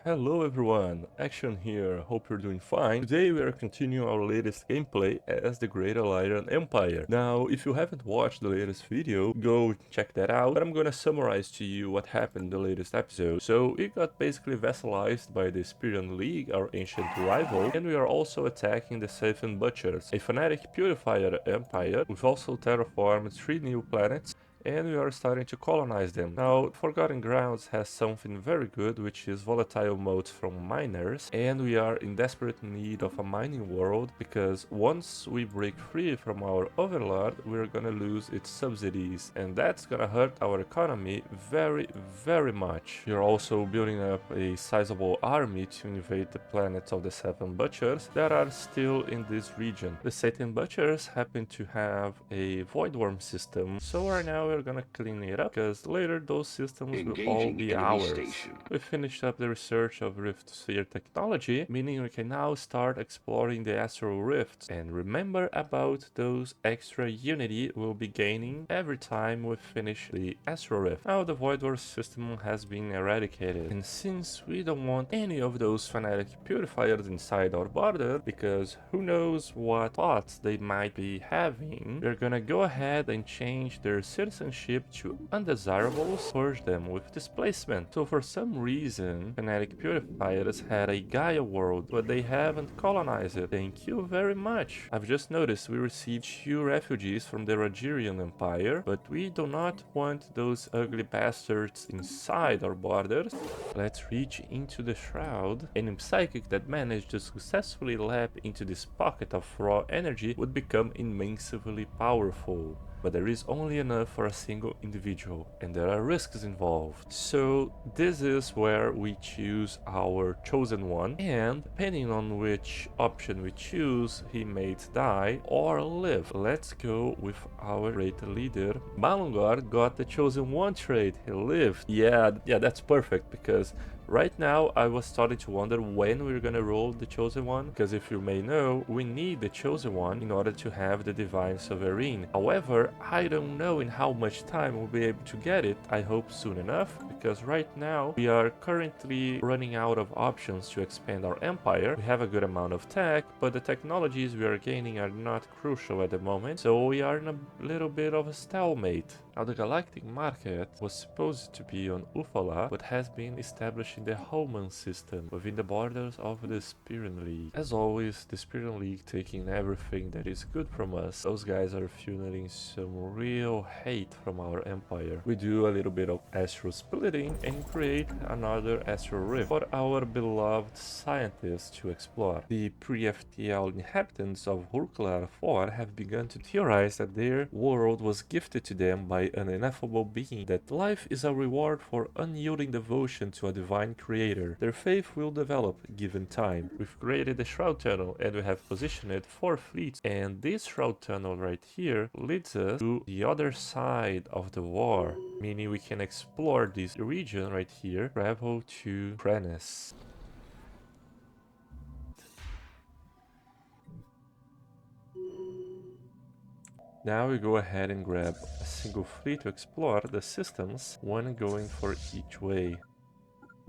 Hello everyone, Action here, hope you're doing fine. Today we are continuing our latest gameplay as the Great Alliance Empire. Now, if you haven't watched the latest video, go check that out, but I'm gonna summarize to you what happened in the latest episode. So, we got basically vassalized by the Spirian League, our ancient rival, and we are also attacking the Seven Butchers, a fanatic purifier empire. We've also terraformed 3 new planets, and we are starting to colonize them. Now, Forgotten Grounds has something very good, which is volatile modes from miners, and we are in desperate need of a mining world, because once we break free from our overlord, we're gonna lose its subsidies, and that's gonna hurt our economy very much. We're also building up a sizable army to invade the planets of the Seven Butchers that are still in this region. The Satan Butchers happen to have a Void Worm system, so right now we're gonna clean it up, because later those systems will all be ours. We finished up the research of Rift Sphere technology, meaning we can now start exploring the astral rifts, and remember about those extra unity we'll be gaining every time we finish the astral rift. Now the Void War system has been eradicated, and since we don't want any of those fanatic purifiers inside our border, because who knows what thoughts they might be having, we're gonna go ahead and change their citizenship to undesirables, purge them with displacement. So for some reason, fanatic purifiers had a Gaia world, but they haven't colonized it. Thank you very much. I've just noticed we received 2 refugees from the Rogerian Empire, but we do not want those ugly bastards inside our borders. Let's reach into the Shroud. Any psychic that managed to successfully lap into this pocket of raw energy would become immensely powerful. But there is only enough for a single individual, and there are risks involved. So this is where we choose our chosen one, and depending on which option we choose, he may die or live. Let's go with our great leader. Balungor got the chosen one trait, he lived. Yeah, that's perfect, because right now I was starting to wonder when we're gonna roll the chosen one, because if you may know, we need the chosen one in order to have the divine sovereign. However, I don't know in how much time we'll be able to get it. I hope soon enough, because right now we are currently running out of options to expand our empire. We have a good amount of tech, but the technologies we are gaining are not crucial at the moment, so we are in a little bit of a stalemate. Now the galactic market was supposed to be on Ufala, but has been established in the Homan system within the borders of the Spirian League. As always, the Spirian League taking everything that is good from us. Those guys are fueling some real hate from our empire. We do a little bit of astral splitting and create another astral rift for our beloved scientists to explore. The pre-FTL inhabitants of Hurklar 4 have begun to theorize that their world was gifted to them by an ineffable being, that life is a reward for unyielding devotion to a divine creator. Their faith will develop given time. We've created the Shroud Tunnel, and we have positioned 4 fleets, and this Shroud Tunnel right here leads us to the other side of the war, meaning we can explore this region right here, travel to Krenis. Now we go ahead and grab a single fleet to explore the systems, one going for each way.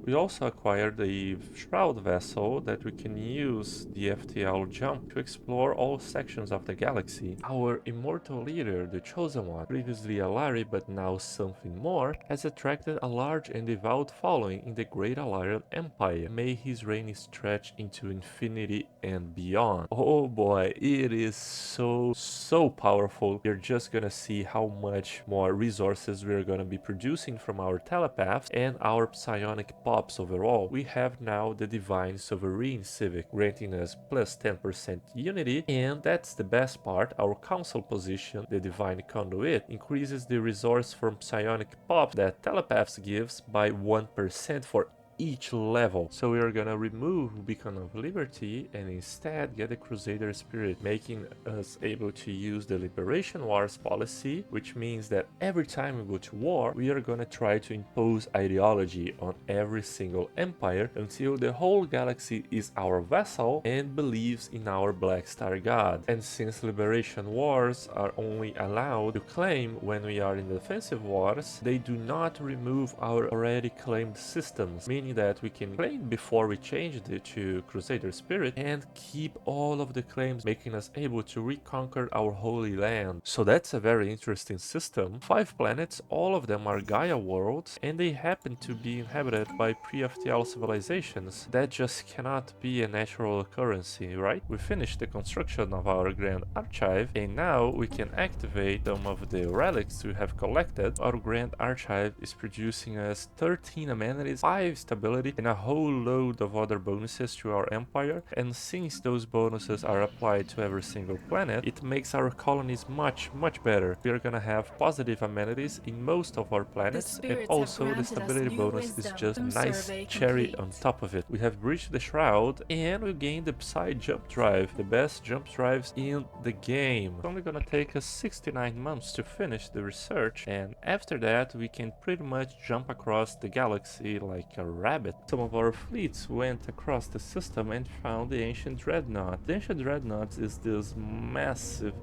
We also acquired a Shroud vessel that we can use the FTL jump to explore all sections of the galaxy. Our immortal leader, the Chosen One, previously a Lari but now something more, has attracted a large and devout following in the Great Alliance Empire. May his reign stretch into infinity and beyond. Oh boy, it is so powerful. You're just gonna see how much more resources we're gonna be producing from our telepaths and our psionic pops overall. We have now the Divine Sovereign Civic, granting us plus 10% unity, and that's the best part, our council position, the Divine Conduit, increases the resource from psionic pops that telepaths gives by 1% for each level. So we are gonna remove Beacon of Liberty and instead get the Crusader Spirit, making us able to use the Liberation Wars policy, which means that every time we go to war, we are gonna try to impose ideology on every single empire until the whole galaxy is our vassal and believes in our Black Star God. And since Liberation Wars are only allowed to claim when we are in defensive wars, they do not remove our already claimed systems, meaning mean that we can claim before we changed it to Crusader Spirit and keep all of the claims, making us able to reconquer our Holy Land. So that's a very interesting system. 5 planets, all of them are Gaia worlds, and they happen to be inhabited by pre-FTL civilizations. That just cannot be a natural occurrence, right? We finished the construction of our Grand Archive, and now we can activate some of the relics we have collected. Our Grand Archive is producing us 13 amenities, 5 stability, and a whole load of other bonuses to our empire. And since those bonuses are applied to every single planet, it makes our colonies much better. We are gonna have positive amenities in most of our planets, and also the stability bonus is just a nice cherry on top of it. We have breached the Shroud, and we gained the Psy jump drive, the best jump drives in the game. It's only gonna take us 69 months to finish the research, and after that we can pretty much jump across the galaxy like a rabbit. Some of our fleets went across the system and found the Ancient Dreadnought. The Ancient Dreadnought is this massive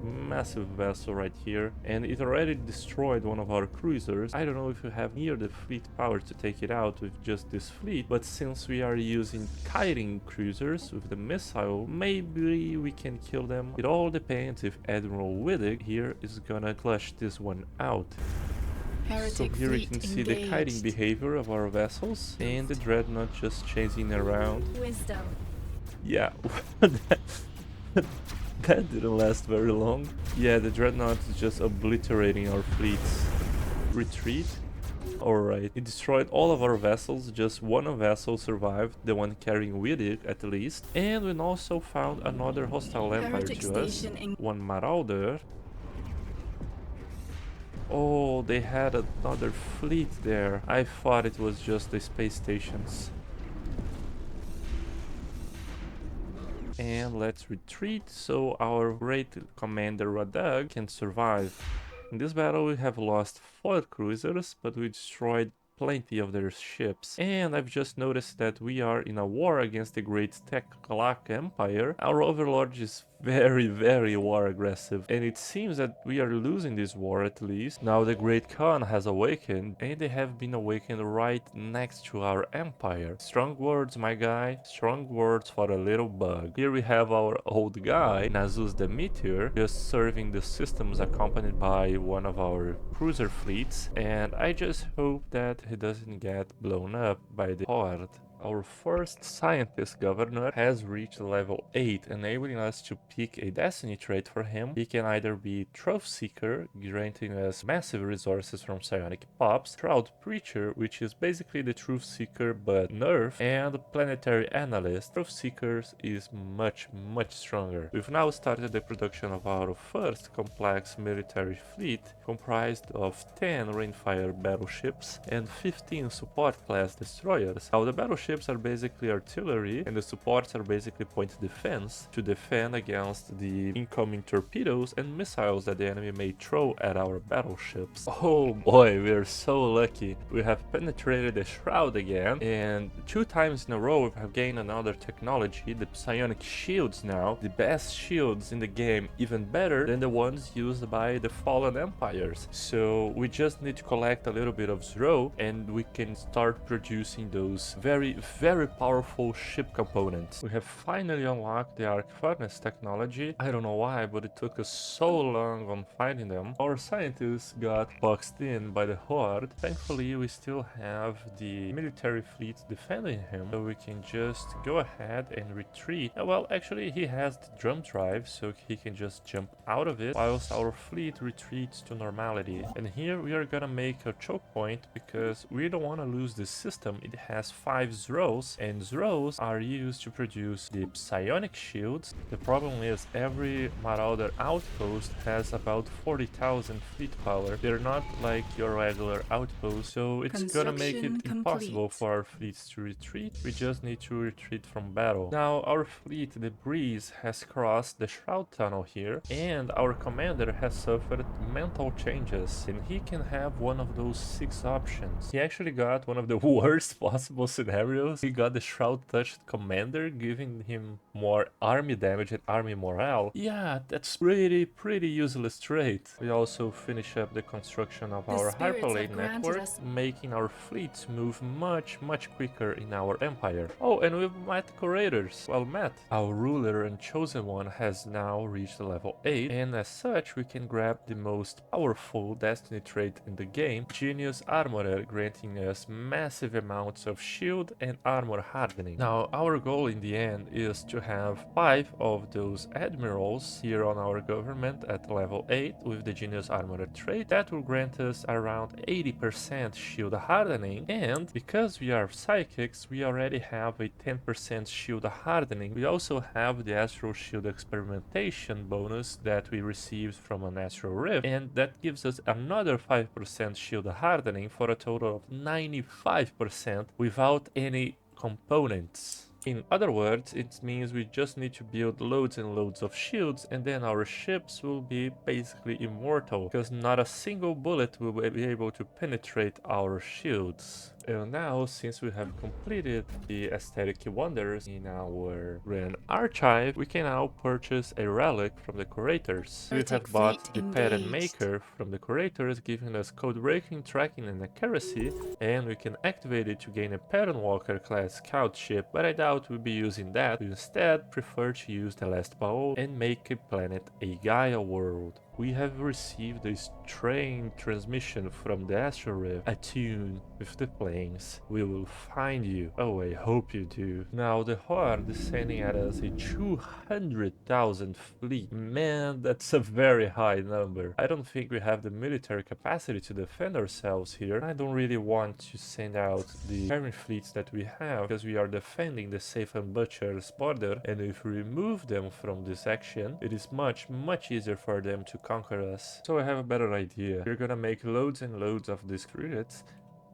vessel right here, and it already destroyed one of our cruisers. I don't know if you have near the fleet power to take it out with just this fleet, but since we are using kiting cruisers with the missile, maybe we can kill them. It all depends if Admiral Widdig here is gonna clutch this one out. So here we can see the kiting behavior of our vessels, and the Dreadnought just chasing around. Wisdom. Yeah, that didn't last very long. Yeah, the Dreadnought is just obliterating our fleets. Retreat. Alright, it destroyed all of our vessels, just one vessel survived, the one carrying Widdig at least. And we also found another hostile empire to us, one Marauder. Oh, they had another fleet there. I thought it was just the space stations. And let's retreat so our great commander Radag can survive. In this battle we have lost 4 cruisers, but we destroyed plenty of their ships. And I've just noticed that we are in a war against the Great Tech-Kalak Empire. Our overlord is very war aggressive, and it seems that we are losing this war at least. Now the Great Khan has awakened, and they have been awakened right next to our empire. Strong words, my guy, strong words for a little bug. Here we have our old guy, Nazus the Meteor, just serving the systems accompanied by one of our cruiser fleets, and I just hope that he doesn't get blown up by the Horde. Our first scientist governor has reached level 8, enabling us to pick a destiny trait for him. He can either be Truth Seeker, granting us massive resources from psionic pops, Shroud Preacher, which is basically the Truth Seeker but nerfed, and Planetary Analyst. Truth Seekers is much stronger. We've now started the production of our first complex military fleet, comprised of 10 Rainfire battleships and 15 support class destroyers. Now the battleships are basically artillery, and the supports are basically point defense to defend against the incoming torpedoes and missiles that the enemy may throw at our battleships. Oh boy, we are so lucky. We have penetrated the Shroud again, and 2 times in a row we have gained another technology, the psionic shields now, the best shields in the game, even better than the ones used by the fallen empires. So we just need to collect a little bit of Zro, and we can start producing those very powerful ship components. We have finally unlocked the Arc Furnace technology. I don't know why, but it took us so long on finding them. Our scientists got boxed in by the Horde. Thankfully, we still have the military fleet defending him, so we can just go ahead and retreat. Well, actually, he has the drum drive, so he can just jump out of it, whilst our fleet retreats to normality. And here we are gonna make a choke point, because we don't want to lose this system. It has 5 Zros, and Zros are used to produce the psionic shields. The problem is every Marauder outpost has about 40,000 fleet power. They're not like your regular outpost, so it's gonna make it impossible for our fleets to retreat. We just need to retreat from battle. Now our fleet, the Breeze, has crossed the Shroud Tunnel here, and our commander has suffered mental changes, and he can have one of those 6 options. He actually got one of the worst possible scenarios materials. We got the Shroud Touched Commander, giving him more army damage and army morale. Yeah, that's pretty useless trait. We also finish up the construction of our hyperlane network, making our fleets move much quicker in our empire. Oh, and we've met curators. Well met. Our ruler and chosen one has now reached level 8, and as such we can grab the most powerful destiny trait in the game, Genius Armorer, granting us massive amounts of shield and armor hardening. Now our goal in the end is to have 5 of those admirals here on our government at level 8 with the Genius Armorer trait. That will grant us around 80% shield hardening, and because we are psychics we already have a 10% shield hardening. We also have the Astral Shield experimentation bonus that we received from an Astral Rift, and that gives us another 5% shield hardening for a total of 95% without any components. In other words, it means we just need to build loads and loads of shields, and then our ships will be basically immortal, because not a single bullet will be able to penetrate our shields. And now, since we have completed the aesthetic wonders in our Grand Archive, we can now purchase a relic from the curators. We have bought the pattern maker from the curators, giving us code breaking, tracking, and accuracy, and we can activate it to gain a pattern walker class scout ship, but I doubt we'll be using that. We instead prefer to use the last bowl and make a planet a Gaia world. We have received a strange transmission from the Astral Rift. Attune with the planes. We will find you. Oh, I hope you do. Now the Horde is sending at us a 200,000 fleet. Man, that's a very high number. I don't think we have the military capacity to defend ourselves here. I don't really want to send out the current fleets that we have, because we are defending the Safe and Butcher's border, and if we remove them from this action, it is much easier for them to conquer us. So I have a better idea. We're gonna make loads and loads of these frigates,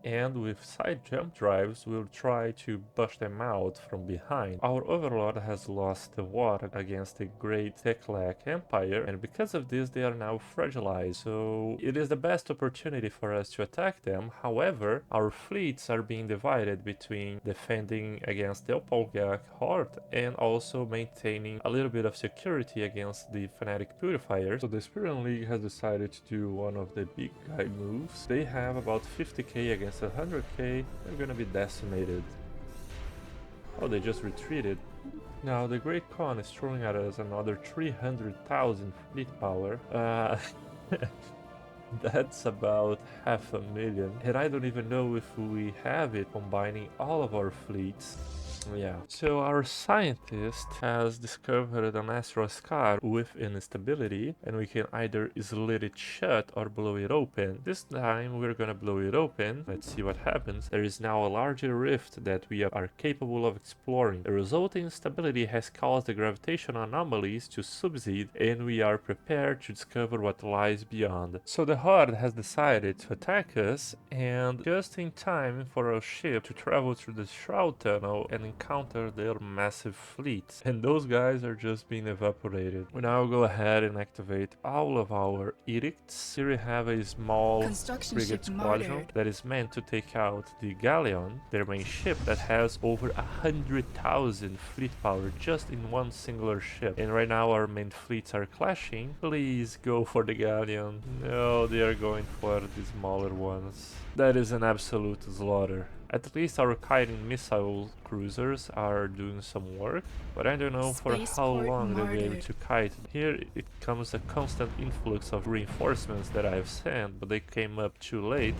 and with side jump drives we'll try to bust them out from behind. Our overlord has lost the war against the great Teclac Empire, and because of this they are now fragilized, so it is the best opportunity for us to attack them. However, our fleets are being divided between defending against the Opolgak Horde and also maintaining a little bit of security against the Fanatic Purifiers. So the Spirit League has decided to do one of the big guy moves. They have about 50k against 100k. They're gonna be decimated. Oh, they just retreated. Now the Great Khan is throwing at us another 300,000 fleet power. That's about 500,000, and I don't even know if we have it combining all of our fleets. Yeah, so our scientist has discovered an astral scar with instability, and we can either slit it shut or blow it open. This time we're gonna blow it open. Let's see what happens. There is now a larger rift that we are capable of exploring. The resulting instability has caused the gravitational anomalies to subside, and we are prepared to discover what lies beyond. So the Horde has decided to attack us, and just in time for our ship to travel through the Shroud Tunnel and encounter their massive fleets, and those guys are just being evaporated. We now go ahead and activate all of our edicts. Here we have a small frigate squadron that is meant to take out the Galleon, their main ship that has over 100,000 fleet power just in one singular ship. And right now our main fleets are clashing. Please go for the Galleon. No, they are going for the smaller ones. That is an absolute slaughter. At least our kiting missile cruisers are doing some work, but I don't know for how long they'll be able to kite. Here it comes a constant influx of reinforcements that I have sent, but they came up too late.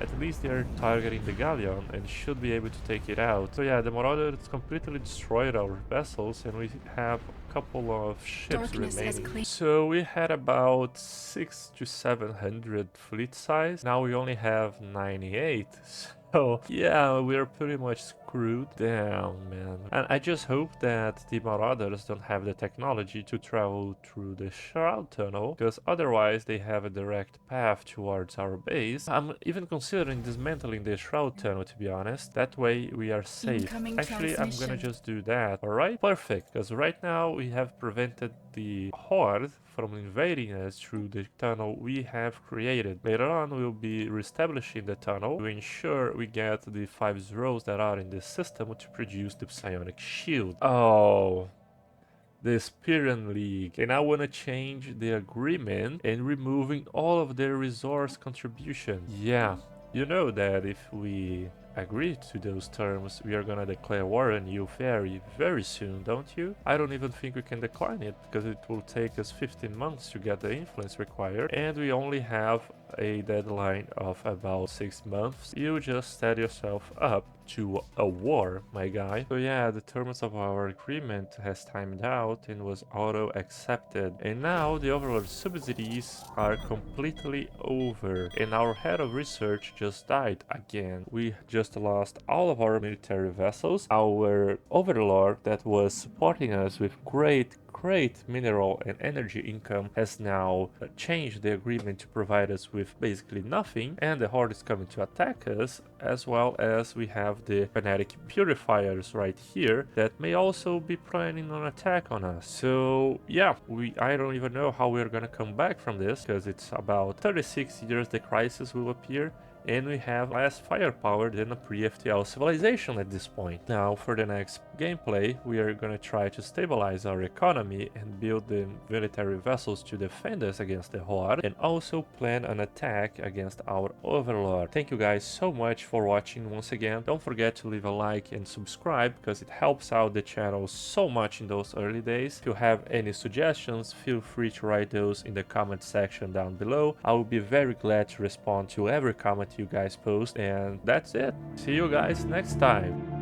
At least they are targeting the Galleon and should be able to take it out. So yeah, the Marauders completely destroyed our vessels, and we have a couple of ships remaining. So we had about 600 to 700 fleet size. Now we only have 98. So yeah, we're pretty much screwed down, man. And I just hope that the Marauders don't have the technology to travel through the Shroud Tunnel, because otherwise they have a direct path towards our base. I'm even considering dismantling the Shroud Tunnel, to be honest. That way we are safe. Actually, I'm gonna just do that. Alright, perfect, because right now we have prevented the Horde from invading us through the tunnel we have created. Later on we'll be reestablishing the tunnel to ensure we get the 5 zeros that are in the the system to produce the psionic shield. Oh, the Spirian League, and I want to change the agreement and removing all of their resource contribution. Yeah, you know that if we agree to those terms, we are gonna declare war on you very soon, don't you? I don't even think we can decline it, because it will take us 15 months to get the influence required, and we only have a deadline of about 6 months. You just set yourself up to a war, my guy. So yeah, the terms of our agreement has timed out and was auto accepted, and now the overlord subsidies are completely over, and our head of research just died again. We just lost all of our military vessels. Our overlord that was supporting us with great mineral and energy income has now changed the agreement to provide us with basically nothing, and the horde is coming to attack us, as well as we have the fanatic purifiers right here that may also be planning an attack on us. So yeah, I don't even know how we're gonna come back from this, because it's about 36 years the crisis will appear, and we have less firepower than a pre-FTL civilization at this point. Now, for the next gameplay, we are gonna try to stabilize our economy and build the military vessels to defend us against the horde, and also plan an attack against our overlord. Thank you guys so much for watching once again. Don't forget to leave a like and subscribe, because it helps out the channel so much in those early days. If you have any suggestions, feel free to write those in the comment section down below. I will be very glad to respond to every comment you guys post, and that's it. See you guys next time.